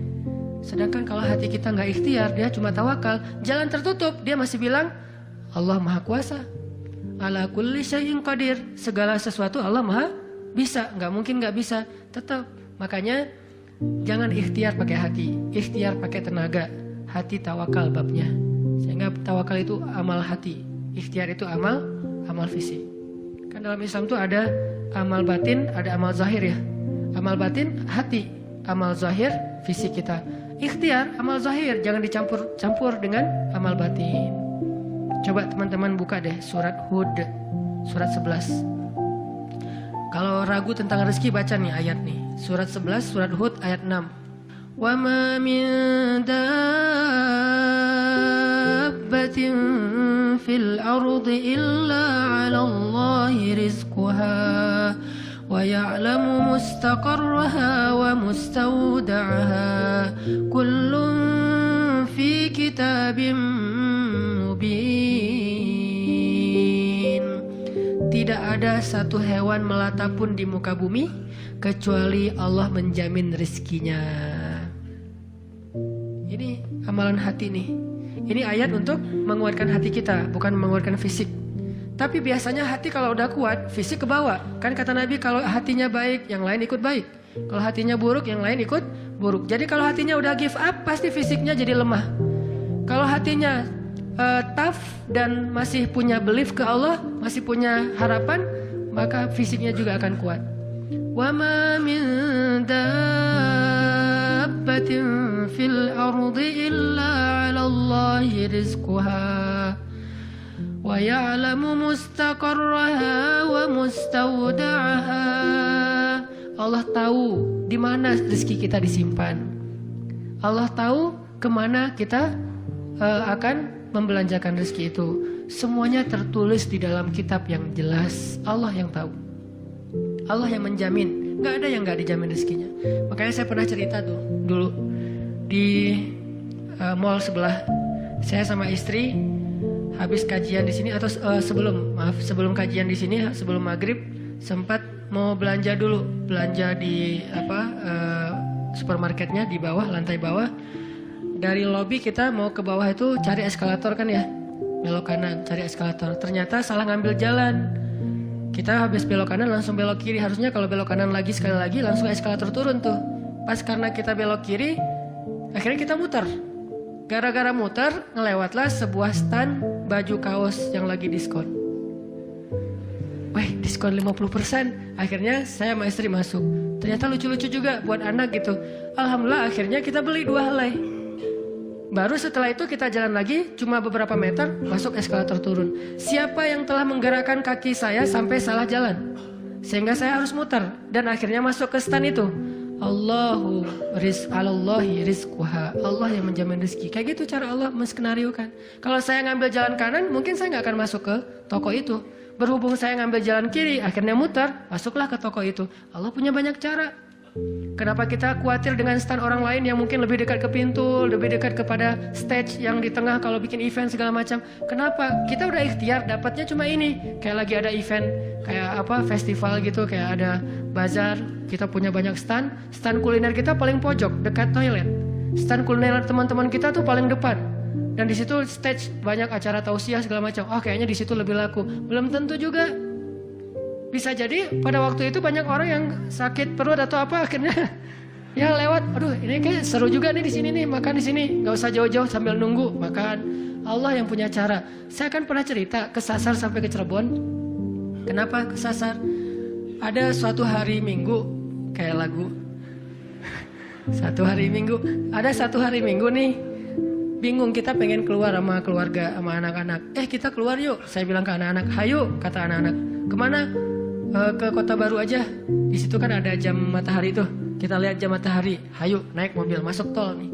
Sedangkan kalau hati kita nggak ikhtiar, dia cuma tawakal, jalan tertutup, dia masih bilang Allah maha kuasa. Ala kulli syai'in qadir. Segala sesuatu Allah maha bisa, nggak mungkin nggak bisa. Tetap. Makanya jangan ikhtiar pakai hati, ikhtiar pakai tenaga. Hati tawakal babnya. Sehingga tawakal itu amal hati, ikhtiar itu amal fisik. Kan dalam Islam tuh ada amal batin, ada amal zahir ya. Amal batin hati, amal zahir fisik kita. Ikhtiar amal zahir, jangan dicampur dengan amal batin. Coba teman-teman buka deh surat Hud, surat 11. Kalau ragu tentang rezeki baca nih ayat nih. Surat 11, surat Hud ayat 6. Wa ma min dabbatin fil ardi illa 'ala Allahi rizquha wa ya'lamu mustaqarraha wa mustawda'aha kullun fi kitabim mubin. Tidak ada satu hewan melata pun di muka bumi kecuali Allah menjamin rezekinya. Ini amalan hati nih. Ini ayat untuk menguatkan hati kita, bukan menguatkan fisik. Tapi biasanya hati kalau udah kuat, fisik kebawa. Kan kata Nabi, kalau hatinya baik, yang lain ikut baik. Kalau hatinya buruk, yang lain ikut buruk. Jadi kalau hatinya udah give up, pasti fisiknya jadi lemah. Kalau hatinya tough dan masih punya belief ke Allah, masih punya harapan, maka fisiknya juga akan kuat. Wa ma min dabbatin fil ardi illa 'ala Allahi rizquha wa ya'lamu mustaqarraha wa mustawda'aha. Allah tahu di mana rezeki kita disimpan. Allah tahu kemana kita akan membelanjakan rezeki itu. Semuanya tertulis di dalam kitab yang jelas. Allah yang tahu, Allah yang menjamin. Gak ada yang gak dijamin rezekinya. Makanya saya pernah cerita tuh dulu di mall sebelah. Saya sama istri habis kajian di sini atau sebelum kajian di sini, sebelum maghrib sempat mau belanja dulu, belanja di supermarketnya di bawah, lantai bawah. Dari lobi kita mau ke bawah itu cari eskalator kan ya, belok kanan cari eskalator. Ternyata salah ngambil jalan. Kita habis belok kanan langsung belok kiri. Harusnya kalau belok kanan lagi sekali lagi langsung eskalator turun tuh. Pas karena kita belok kiri, akhirnya kita muter. Gara-gara muter, ngelewatlah sebuah stand baju kaos yang lagi diskon. Wih, diskon 50%. Akhirnya saya sama istri masuk. Ternyata lucu-lucu juga buat anak gitu. Alhamdulillah akhirnya kita beli 2 helai. Baru setelah itu kita jalan lagi, cuma beberapa meter, masuk eskalator turun. Siapa yang telah menggerakkan kaki saya sampai salah jalan? Sehingga saya harus muter. Dan akhirnya masuk ke stand itu. Alallahi rizquha. Allah yang menjamin rezeki. Kayak gitu cara Allah menskenariokan. Kalau saya ngambil jalan kanan, mungkin saya nggak akan masuk ke toko itu. Berhubung saya ngambil jalan kiri, akhirnya muter, masuklah ke toko itu. Allah punya banyak cara. Kenapa kita khawatir dengan stand orang lain yang mungkin lebih dekat ke pintu, lebih dekat kepada stage yang di tengah kalau bikin event segala macam? Kenapa? Kita udah ikhtiar, dapatnya cuma ini. Kayak lagi ada event, kayak festival gitu, kayak ada bazar, kita punya banyak stand. Stand kuliner kita paling pojok, dekat toilet. Stand kuliner teman-teman kita tuh paling depan. Dan di situ stage banyak acara tausiah segala macam. Oh, kayaknya di situ lebih laku. Belum tentu juga. Bisa jadi pada waktu itu banyak orang yang sakit perut atau apa akhirnya ya lewat. Aduh, ini kayak seru juga nih di sini nih, makan di sini. Nggak usah jauh-jauh sambil nunggu makan. Allah yang punya cara. Saya kan pernah cerita kesasar sampai ke Cirebon. Kenapa kesasar? Ada suatu hari Minggu kayak lagu. Satu hari Minggu. Ada satu hari Minggu nih. Bingung, kita pengen keluar sama keluarga, sama anak-anak. Kita keluar yuk. Saya bilang ke anak-anak, hayu, kata anak-anak. Kemana? Ke Kota Baru aja. Di situ kan ada jam matahari tuh. Kita lihat jam matahari. Hayu, naik mobil, masuk tol nih.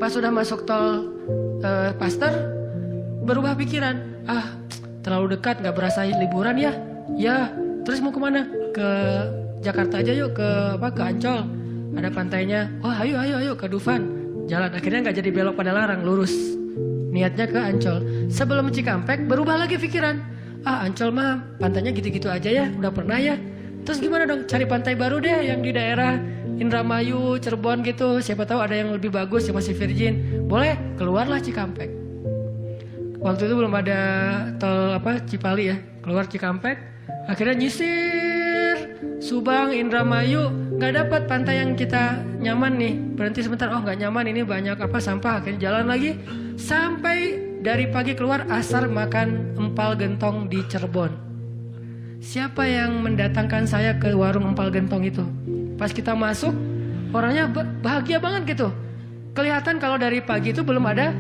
Pas sudah masuk tol Paster, berubah pikiran. Terlalu dekat, nggak berasa liburan ya? Ya, terus mau kemana? Ke Jakarta aja yuk, ke Ancol. Ada pantainya. Oh, ayo ke Dufan. Jalan, akhirnya nggak jadi belok pada larang, lurus. Niatnya ke Ancol. Sebelum Cikampek, berubah lagi pikiran. Ancol mah pantainya gitu-gitu aja ya, udah pernah ya. Terus gimana dong, cari pantai baru deh yang di daerah Indramayu, Cirebon gitu. Siapa tahu ada yang lebih bagus yang masih virgin. Boleh, keluarlah Cikampek. Waktu itu belum ada tol Cipali ya. Keluar Cikampek, akhirnya nyisir Subang, Indramayu, nggak dapat pantai yang kita nyaman nih. Berhenti sebentar, nggak nyaman, ini banyak sampah. Akhirnya jalan lagi sampai dari pagi keluar, asar makan empal gentong di Cirebon. Siapa yang mendatangkan saya ke warung empal gentong itu? Pas kita masuk, orangnya bahagia banget gitu. Kelihatan kalau dari pagi itu belum ada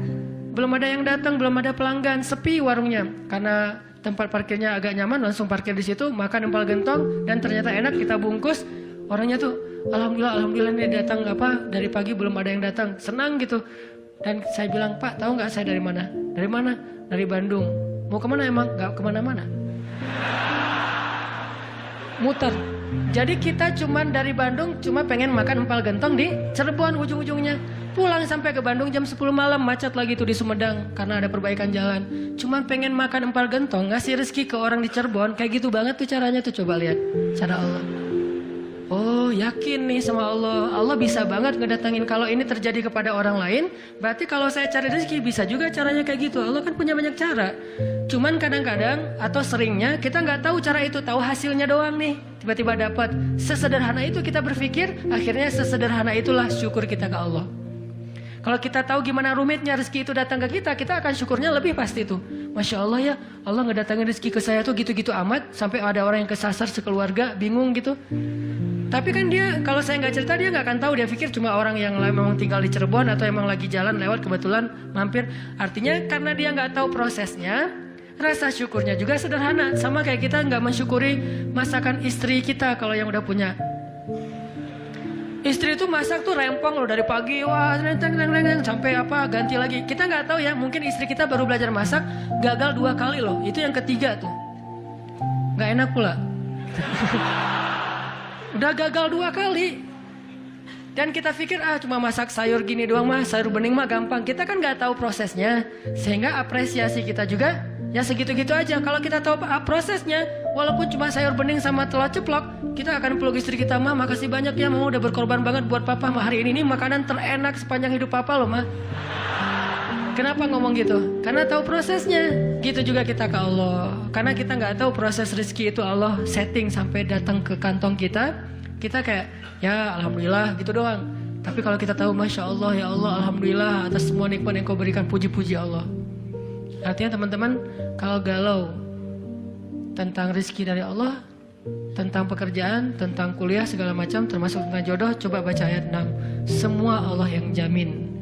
yang datang, belum ada pelanggan, sepi warungnya. Karena tempat parkirnya agak nyaman, langsung parkir di situ, makan empal gentong dan ternyata enak, kita bungkus. Orangnya tuh, alhamdulillah ini datang dari pagi belum ada yang datang, senang gitu. Dan saya bilang, Pak, tahu nggak saya dari mana? Dari mana? Dari Bandung. Mau kemana emang? Nggak kemana-mana. Muter. Jadi kita cuman dari Bandung cuma pengen makan empal gentong di Cirebon ujung-ujungnya. Pulang sampai ke Bandung jam 10 malam, macet lagi tuh di Sumedang karena ada perbaikan jalan. Cuman pengen makan empal gentong, ngasih rezeki ke orang di Cirebon. Kayak gitu banget tuh caranya tuh, coba lihat cara Allah. Oh, yakin nih sama Allah. Allah bisa banget ngedatangin. Kalau ini terjadi kepada orang lain, berarti kalau saya cari rezeki bisa juga caranya kayak gitu. Allah kan punya banyak cara. Cuman kadang-kadang atau seringnya kita nggak tahu cara itu, tahu hasilnya doang nih. Tiba-tiba dapat. Sesederhana itu kita berpikir, akhirnya sesederhana itulah syukur kita ke Allah. Kalau kita tahu gimana rumitnya rezeki itu datang ke kita, kita akan syukurnya lebih pasti tuh. Masya Allah ya, Allah ngedatangin rezeki ke saya tuh gitu-gitu amat. Sampai ada orang yang kesasar sekeluarga, bingung gitu. Tapi kan dia, kalau saya nggak cerita dia nggak akan tahu. Dia pikir cuma orang yang memang tinggal di Cirebon atau emang lagi jalan lewat kebetulan mampir. Artinya karena dia nggak tahu prosesnya, rasa syukurnya juga sederhana. Sama kayak kita nggak mensyukuri masakan istri kita kalau yang udah punya. Istri itu masak tuh rempong loh dari pagi, wah sampai apa ganti lagi. Kita nggak tahu ya, mungkin istri kita baru belajar masak, gagal 2 kali loh. Itu yang ketiga tuh, nggak enak pula. Udah gagal 2 kali. Dan kita pikir cuma masak sayur gini doang mah, sayur bening mah gampang. Kita kan nggak tahu prosesnya, sehingga apresiasi kita juga ya segitu-gitu aja. Kalau kita tahu prosesnya, walaupun cuma sayur bening sama telur ceplok, kita akan peluk istri kita, mah makasih banyak ya, mama udah berkorban banget buat papa, mah hari ini makanan terenak sepanjang hidup papa loh mah. Kenapa ngomong gitu? Karena tahu prosesnya. Gitu juga kita ke Allah. Karena kita nggak tahu proses rezeki itu Allah setting sampai datang ke kantong kita. Kita kayak ya alhamdulillah gitu doang. Tapi kalau kita tahu masya Allah ya Allah alhamdulillah atas semua nikmat yang kau berikan, puji-puji Allah. Artinya teman-teman, kalau galau tentang rezeki dari Allah, tentang pekerjaan, tentang kuliah segala macam, termasuk tentang jodoh, coba baca ayat 6. Semua Allah yang jamin.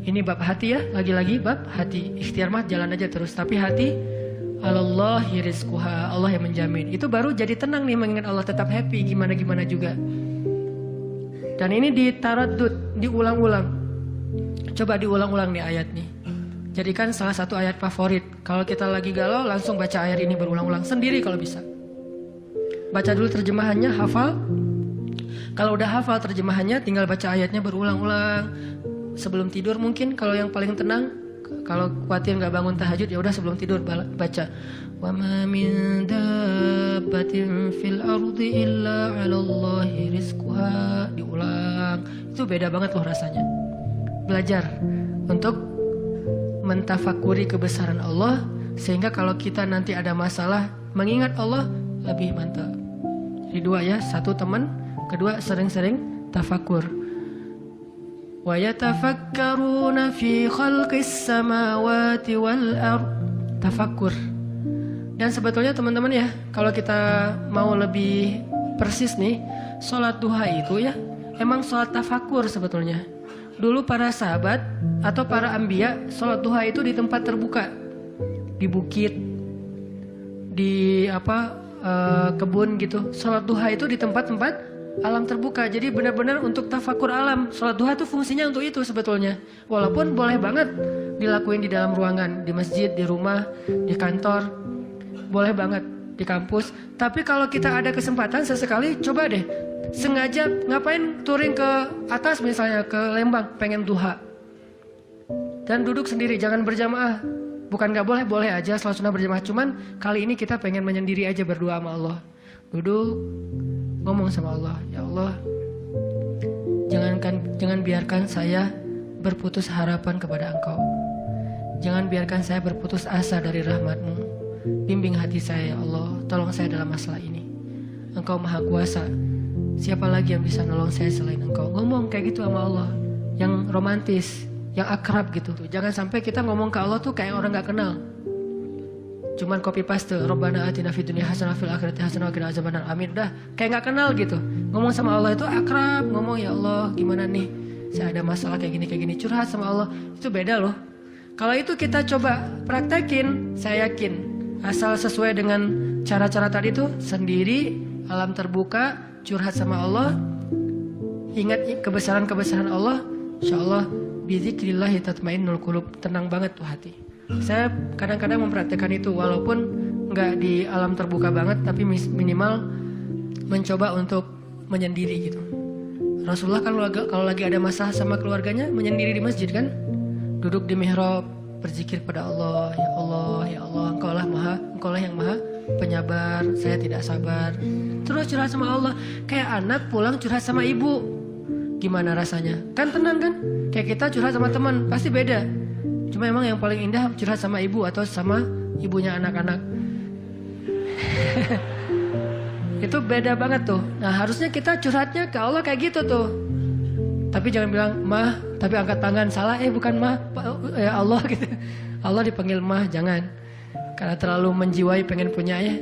Ini bab hati ya, lagi-lagi bab hati. Ikhtiar mah jalan aja terus, tapi hati Allahi rizquha, Allah yang menjamin. Itu baru jadi tenang nih, mengingat Allah, tetap happy gimana-gimana juga. Dan ini ditaraddud, diulang-ulang. Coba diulang-ulang nih ayat nih. Jadikan salah satu ayat favorit. Kalau kita lagi galau, langsung baca ayat ini berulang-ulang sendiri kalau bisa. Baca dulu terjemahannya, hafal. Kalau udah hafal terjemahannya, tinggal baca ayatnya berulang-ulang. Sebelum tidur mungkin, kalau yang paling tenang. Kalau khawatir nggak bangun tahajud, ya udah sebelum tidur baca. Wa ma min dabbatin fil ardi illa 'alallahi rizquha. Diulang. Itu beda banget loh rasanya. Belajar untuk mentafakuri kebesaran Allah, sehingga kalau kita nanti ada masalah, mengingat Allah lebih mantap. Jadi 2 ya, 1 teman, kedua sering-sering tafakur. Wa yatafakkaruna fi khalqis samawati wal ard. Tafakur. Dan sebetulnya teman-teman ya, kalau kita mau lebih persis nih, sholat duha itu ya emang sholat tafakur sebetulnya. Dulu para sahabat atau para anbiya sholat duha itu di tempat terbuka, di bukit, di kebun gitu. Sholat duha itu di tempat-tempat alam terbuka. Jadi benar-benar untuk tafakur alam. Sholat duha itu fungsinya untuk itu sebetulnya. Walaupun boleh banget dilakuin di dalam ruangan, di masjid, di rumah, di kantor, boleh banget di kampus. Tapi kalau kita ada kesempatan sesekali, coba deh sengaja ngapain touring ke atas misalnya, ke Lembang, pengen duha, dan duduk sendiri, jangan berjamaah. Bukan nggak boleh, boleh aja sholat sunnah berjamaah. Cuman kali ini kita pengen menyendiri aja, berdoa sama Allah. Duduk, ngomong sama Allah, ya Allah, jangan biarkan saya berputus harapan kepada Engkau. Jangan biarkan saya berputus asa dari rahmat-Mu. Bimbing hati saya ya Allah, tolong saya dalam masalah ini. Engkau maha kuasa, siapa lagi yang bisa nolong saya selain Engkau. Ngomong kayak gitu sama Allah, yang romantis, yang akrab gitu tuh. Jangan sampai kita ngomong ke Allah tuh kayak orang gak kenal, cuman copy paste, Rabbana atina fid dunya hasanah fil akhirati hasanah wa qina azabannar. Amin, udah kayak gak kenal gitu. Ngomong sama Allah itu akrab, ngomong ya Allah gimana nih, saya ada masalah kayak gini, curhat sama Allah. Itu beda loh. Kalau itu kita coba praktekin, saya yakin asal sesuai dengan cara-cara tadi tuh, sendiri, alam terbuka, curhat sama Allah, ingat kebesaran-kebesaran Allah, insyaallah bizikrillah tatmainnul qulub, tenang banget tuh hati. Saya kadang-kadang mempraktekkan itu, walaupun nggak di alam terbuka banget, tapi minimal mencoba untuk menyendiri gitu. Rasulullah kan kalau lagi ada masalah sama keluarganya, menyendiri di masjid kan, duduk di mihrab, berzikir pada Allah, ya Allah, ya Allah, Engkau lah yang maha penyabar, saya tidak sabar. Terus curhat sama Allah, kayak anak pulang curhat sama ibu, gimana rasanya? Kan tenang kan? Kayak kita curhat sama teman, pasti beda. Cuma emang yang paling indah curhat sama ibu atau sama ibunya anak-anak. Itu beda banget tuh. Nah harusnya kita curhatnya ke Allah kayak gitu tuh. Tapi jangan bilang mah, tapi angkat tangan, salah, bukan mah, ya Allah gitu. Allah dipanggil mah, jangan. Karena terlalu menjiwai pengen punya ya.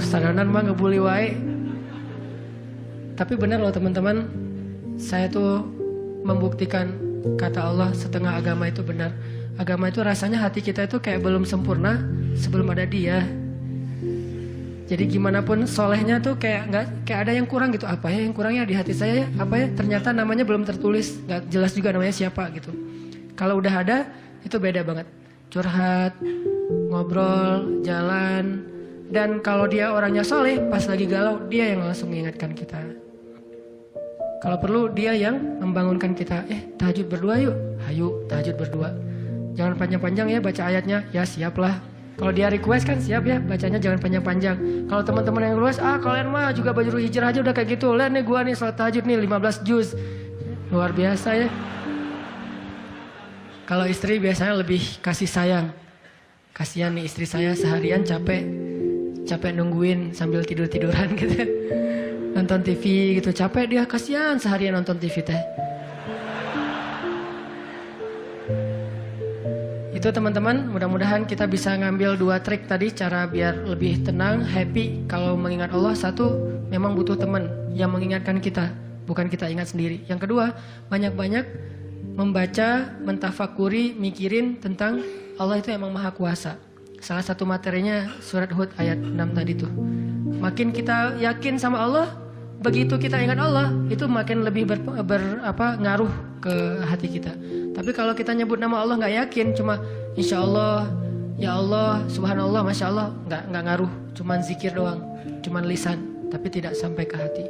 Ustadanan mah ngebuli wae. Tapi benar loh teman-teman, saya tuh membuktikan kata Allah setengah agama itu benar. Agama itu rasanya hati kita itu kayak belum sempurna sebelum ada Dia. Jadi gimana pun solehnya tuh kayak ada yang kurang gitu. Apa ya yang kurangnya di hati saya ya? Apa ya? Ternyata namanya belum tertulis, nggak jelas juga namanya siapa gitu. Kalau udah ada itu beda banget. Curhat, ngobrol, jalan, dan kalau dia orangnya soleh, pas lagi galau dia yang langsung mengingatkan kita. Kalau perlu dia yang membangunkan kita. Tahajud berdua yuk, hayu tahajud berdua. Jangan panjang-panjang ya baca ayatnya, ya siaplah. Kalau dia request kan siap ya, bacanya jangan panjang-panjang. Kalau teman-teman yang request, kalian mah juga baju hijrah aja udah kayak gitu. Lihat nih gua nih salat tahajud nih 15 juz. Luar biasa ya. Kalau istri biasanya lebih kasih sayang. Kasihan nih istri saya seharian capek nungguin sambil tidur-tiduran gitu. Nonton TV gitu, capek dia, kasihan seharian nonton TV teh. Itu teman-teman, mudah-mudahan kita bisa ngambil 2 trik tadi cara biar lebih tenang, happy. Kalau mengingat Allah, satu, memang butuh teman yang mengingatkan kita, bukan kita ingat sendiri. Yang kedua, banyak-banyak membaca, mentafakuri, mikirin tentang Allah itu emang maha kuasa. Salah satu materinya surat Hud ayat 6 tadi tuh. Makin kita yakin sama Allah, begitu kita ingat Allah, itu makin lebih ngaruh ke hati kita. Tapi kalau kita nyebut nama Allah nggak yakin, cuma insya Allah, ya Allah, subhanallah, masya Allah, nggak ngaruh, cuman zikir doang, cuman lisan, tapi tidak sampai ke hati.